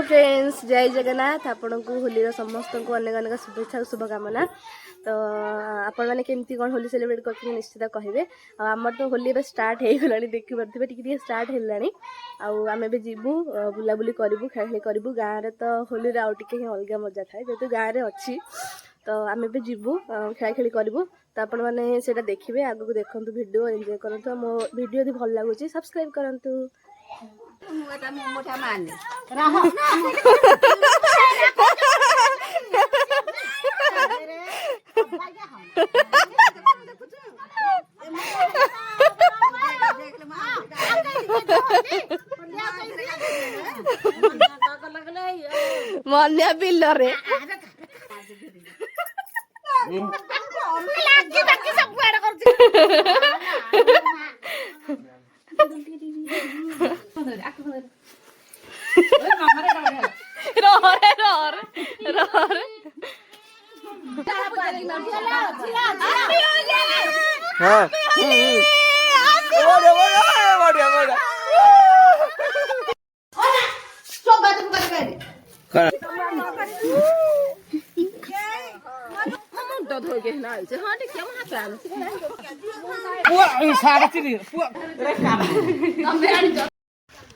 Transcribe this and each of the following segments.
Friends जय जगन्नाथ आपण को होली समस्त को अनेक अनेक शुभेच्छा शुभकामना। तो आपण मैंने केमती कौन होली सेलिब्रेट कर निश्चित कहे आमर तो होली ए स्टार्ट हो गला देखिपे टी स्टार्ट है आम भी जीवु बुलाबुली करूँ खेला करूँ गाँव में तो होली आउ टे अलग मजा थाए जेहतु गाँव में अच्छी तो आम भी जीवु खेला खेली करूँ तो आपण मैंने से देखिए आगू देखु वीडियो एंजॉय करूँ मो वीडियो यदि भल लगुच सब्सक्राइब करूँ। मन्या बिल रे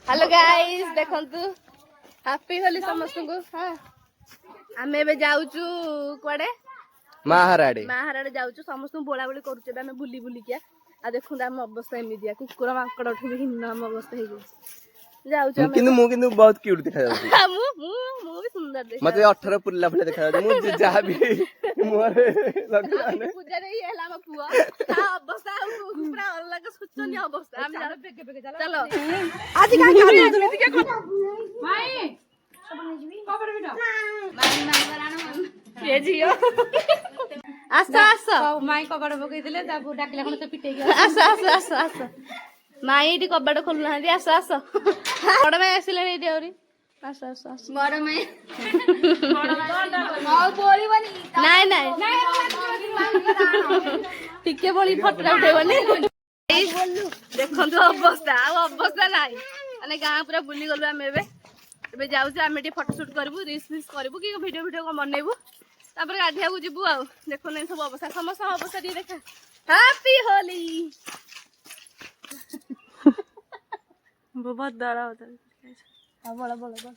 हेलो गाइस देखंतु हैप्पी होली समस्त को। हाँ आमे एबे जाउचु कुआडे महाराडे जाउचु समस्त बोला बोली करूचे आमे बुली बुली किया आ देखु हम अवस्था एमिदिया कुकुर माकड़ उठि भी हिन्न हम अवस्था हे जाउचु किंतु बहुत क्यूट दिखा जाउची मु भी सुंदर देख मते 18 पुल्ला पुल्ला दिखा जाउची मु जहा भी मोरे लगलाने पूजा रे हेला म पुआ आ अवस्था पूरा अलग सुचनी अवस्था हम जानो बेगे बेगे चलो आज का तुम के भाई कपड़ बिडो माई बरानो ये जियो आसा आसा माई कपड़ पकई दिले ताबु डाकले कोन से पिटे गयो आसा आसा आसा आसा माई एटी कपड़ खोलु ना आसा आसा बड़ माई आसिले रे देउरी आसा आसा आसा बड़ माई माई बोली बनी नाही नाही टिके बोली फटरा उठे बनी देखंतु अवस्था अवस्था नाही माने गां पूरा बुली गलु हम एबे जाउछ आमे टी फोटो शूट करबु रील्स फिल्स करबु कि वीडियो वीडियो को बनैबु तापर गाधिया को जिबु आ देखो नै सब अवस्था समस्त अवस्था दी देखा हैप्पी होली बहुत बड़ा होता है हां बड़ा बड़ा